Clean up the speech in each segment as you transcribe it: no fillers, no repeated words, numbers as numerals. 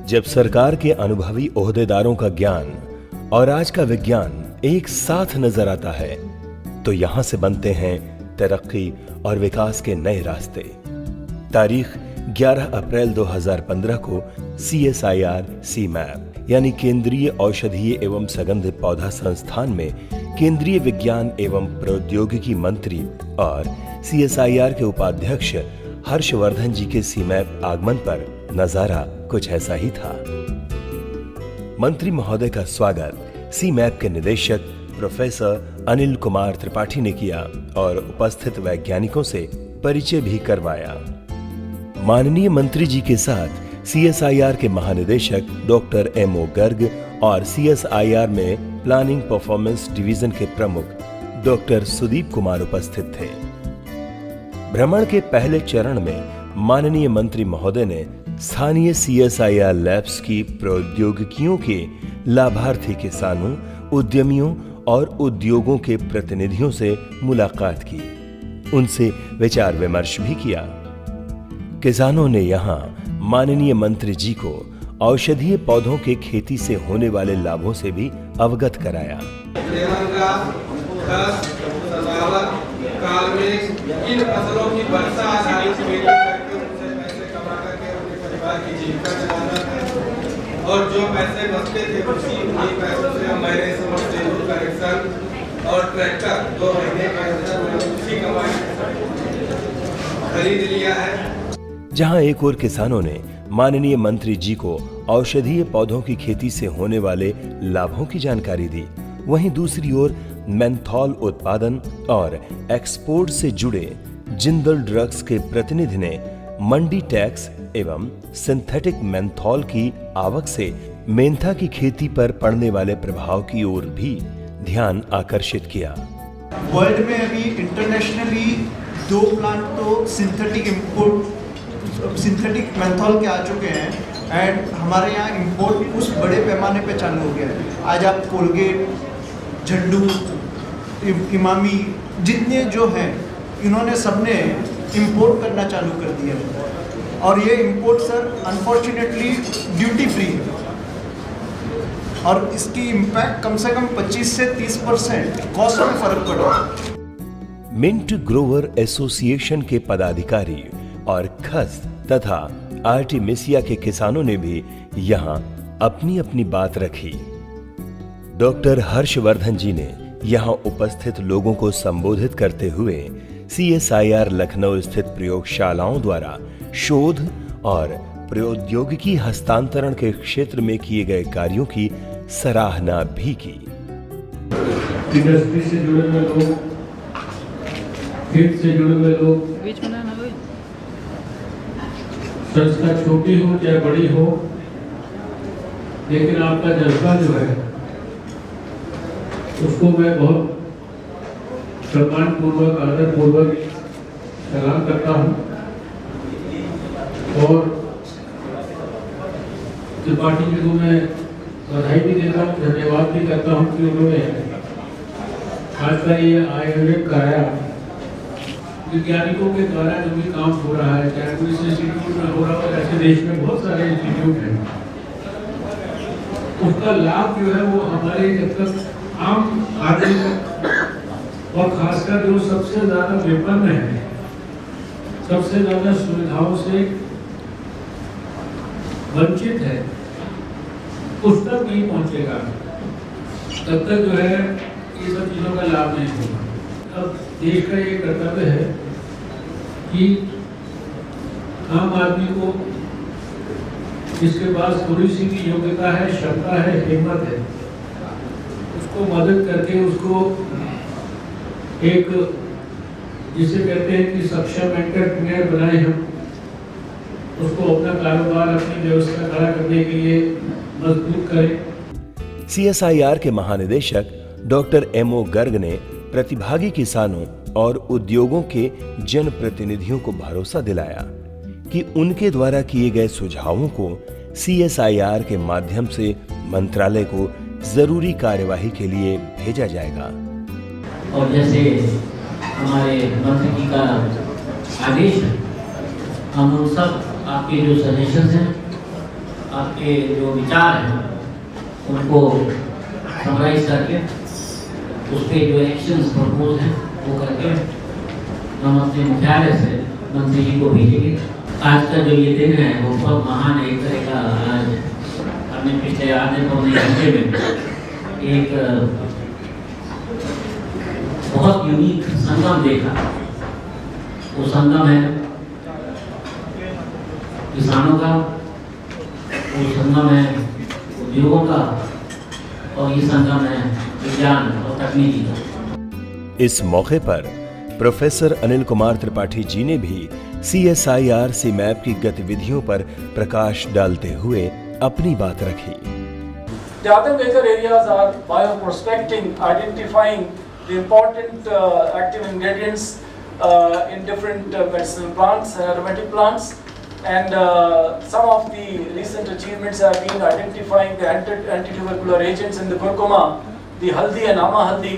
जब सरकार के अनुभवी ओहदेदारों का ज्ञान और आज का विज्ञान एक साथ नजर आता है तो यहां से बनते हैं तरक्की और विकास के नए रास्ते। तारीख 11 अप्रैल 2015 को CSIR CMAP यानी केंद्रीय औषधीय एवं सुगंधित पौधा संस्थान में केंद्रीय विज्ञान एवं प्रौद्योगिकी मंत्री और CSIR के उपाध्यक्ष हर्षवर्धन जी के CMAP आगमन पर नजारा कुछ ऐसा ही था। मंत्री महोदय का स्वागत CMAP के निदेशक प्रोफेसर अनिल कुमार त्रिपाठी ने किया और उपस्थित वैज्ञानिकों से परिचय भी करवाया। माननीय मंत्री जी के साथ CSIR के महानिदेशक डॉक्टर MO गर्ग और CSIR में प्लानिंग परफॉर्मेंस डिवीजन के प्रमुख डॉक्टर सुदीप कुमार उपस्थित थे। भ्रमण के पहले चरण में माननीय मंत्री महोदय ने स्थानीय CSIR लैब्स की प्रौद्योगिकियों के लाभार्थी किसानों, उद्यमियों और उद्योगों के प्रतिनिधियों से मुलाकात की, उनसे विचार विमर्श भी किया। किसानों ने यहां माननीय मंत्री जी को औषधीय पौधों के खेती से होने वाले लाभों से भी अवगत कराया। काल में इन फसलों की वर्षा आधारित खेती करके उनसे पैसे कमा करके अपने परिवार की जीविका चलाना है और जो पैसे बचते थे उसी पैसों से हम महीने समझते कनेक्शन और ट्रैक्टर 2 महीने के अंदर उसी कमाई खरीद लिया है। जहां एक और किसानों ने माननीय मंत्री जी को औषधीय पौधों की खेती से होने वाले लाभों की जानकारी दी, वहीं दूसरी ओर मेंथॉल उत्पादन और एक्सपोर्ट से जुड़े जिंदल ड्रग्स के प्रतिनिधि ने मंडी टैक्स एवं सिंथेटिक मेंथॉल की आवक से मेंथा की खेती पर पड़ने वाले प्रभाव की ओर भी ध्यान आकर्षित किया। वर्ल्ड में अभी इंटरनेशनली 2 प्लांट तो सिंथेटिक मेंथॉल के आ चुके हैं एंड हमारे यहाँ इंपोर्ट उस बड़े पैमाने पे चालू हो गया है। आज आप कोलगेट, झंडू, इमामी जितने जो हैं इन्होंने सबने इंपोर्ट करना चालू कर दिया और ये import sir unfortunately duty free है और इसकी इम्पैक्ट कम से कम 25 से 30% कॉस्ट में फर्क पड़ा। मिंट ग्रोवर एसोसिएशन के पदाधिकारी और खस तथा आर्टिमिसिया के किसानों ने भी यहां अपनी अपनी बात रखी। डॉक्टर हर्षवर्धन जी ने यहां उपस्थित लोगों को संबोधित करते हुए CSIR लखनऊ स्थित प्रयोगशालाओं द्वारा शोध और प्रौद्योगिकी हस्तांतरण के क्षेत्र में किए गए कार्यों की सराहना भी की। इंडस्ट्री से जुड़े हुए लोग, खेत से जुड़े हुए लोग, संस्था छोटी हो चाहे बड़ी हो, लेकिन आपका जज्बा जो है उसको मैं बहुत सम्मान पूर्वक, आदर पूर्वक सलाम करता हूँ और त्रिपाठी जी को मैं बधाई भी देता हूँ, धन्यवाद भी करता हूँ कि उन्होंने आज का ये आयोजन कराया। वैज्ञानिकों के द्वारा जो भी काम हो रहा है, चाहे कोई इंस्टीट्यूट में हो रहा हो, ऐसे देश में बहुत सारे इंस्टीट्यूट हैं, उसका लाभ जो है वो हमारे जब तक आम आदमी और खासकर जो सबसे ज्यादा विपन्न है, सबसे ज्यादा सुविधाओं से वंचित है, उस तक नहीं पहुंचेगा तब तक जो है ये सब चीजों का लाभ नहीं होगा। अब देश का ये कर्तव्य है कि आम आदमी को जिसके पास थोड़ी सी भी योग्यता है, क्षमता है, हिम्मत है, उसको मदद करके उसको एक जिसे कहते हैं कि सक्षम एंटरप्रेन्योर बनाए, हम उसको अपना कारोबार, अपनी व्यवस्था खड़ा करने के लिए मजबूत करें। CSIR के महानिदेशक डॉक्टर MO गर्ग ने प्रतिभागी किसानों और उद्योगों के जनप्रतिनिधियों को भरोसा दिलाया कि उनके द्वारा किए गए सुझावों को CSIR के माध्यम से मंत्रालय को जरूरी कार्यवाही के लिए भेजा जाएगा। और जैसे हमारे मंत्री जी का आदेश है, हम उन सब आपके जो सजेशंस हैं आपके जो विचार हैं उनको समराइज करके उस पर जो एक्शंस प्रपोज हैं वो करके हम अपने मुख्यालय से मंत्री जी को भेजेंगे। आज का जो ये दिन है वो बहुत महान है। एक तरह का आज हमने पिछले आधे पौने घंटे में एक बहुत यूनिक संगम देखा। वो संगम है किसानों का, वो संगम है उद्योगों का, और ये संगम है विज्ञान और तकनीकी का। इस मौके पर प्रोफेसर अनिल कुमार त्रिपाठी जी ने भी CSIR CMAP की गतिविधियों पर प्रकाश डालते हुए अपनी बात रखी। The other major areas are bioprospecting, identifying the important active ingredients in different medicinal plants and aromatic plants. And some of the recent achievements have been identifying the anti-tubercular agents in the curcuma, the haldi and ama haldi,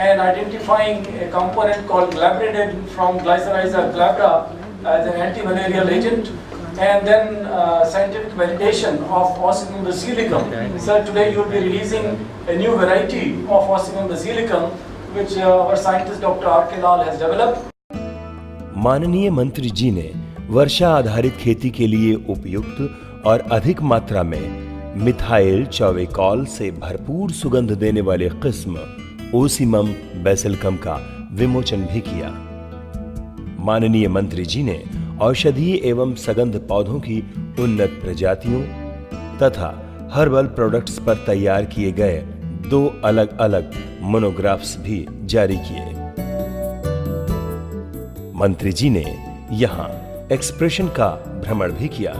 and identifying a component called glabridin from Glycyrrhiza glabra as an anti-malarial agent. And then scientific validation of Osypum basilicum. So today you will be releasing a new variety of Osypum basilicum, which our scientist Dr. R.K. Lal has developed. माननीय मंत्री जी ने वर्षा आधारित खेती के लिए उपयुक्त और अधिक मात्रा में मिथाइल चौवेकॉल से भरपूर सुगंध देने वाले किस्म ओसिमम बैसिलिकम का विमोचन भी किया। माननीय मंत्री जी ने औषधीय एवं सगंध पौधों की उन्नत प्रजातियों तथा हर्बल प्रोडक्ट्स पर तैयार किए गए 2 अलग अलग मोनोग्राफ्स भी जारी किए। मंत्री जी ने यहाँ एक्सप्रेशन का भ्रमण भी किया,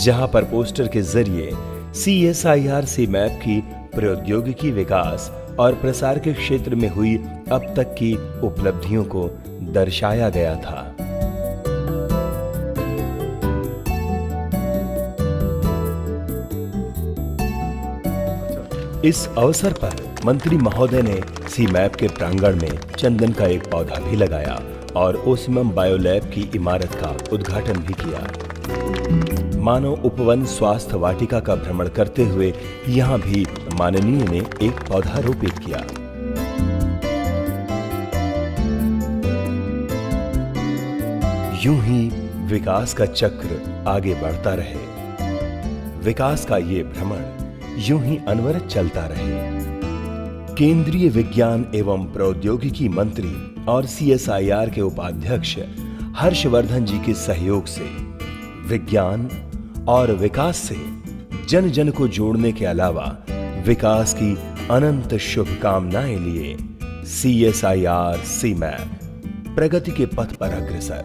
जहां पर पोस्टर के जरिए CSIR CMAP की प्रौद्योगिकी विकास और प्रसार के क्षेत्र में हुई अब तक की उपलब्धियों को दर्शाया गया था। इस अवसर पर मंत्री महोदय ने CMAP के प्रांगण में चंदन का एक पौधा भी लगाया और ओसिमम बायोलैब की इमारत का उद्घाटन भी किया। मानव उपवन स्वास्थ्य वाटिका का भ्रमण करते हुए यहां भी माननीय ने एक पौधा रोपित किया। यूं ही विकास का चक्र आगे बढ़ता रहे, विकास का ये भ्रमण यूं ही अनवरत चलता रहे। केंद्रीय विज्ञान एवं प्रौद्योगिकी मंत्री और CSIR के उपाध्यक्ष हर्षवर्धन जी के सहयोग से विज्ञान और विकास से जन जन को जोड़ने के अलावा विकास की अनंत शुभकामनाएं लिए CSIR CMAP प्रगति के पथ पर अग्रसर।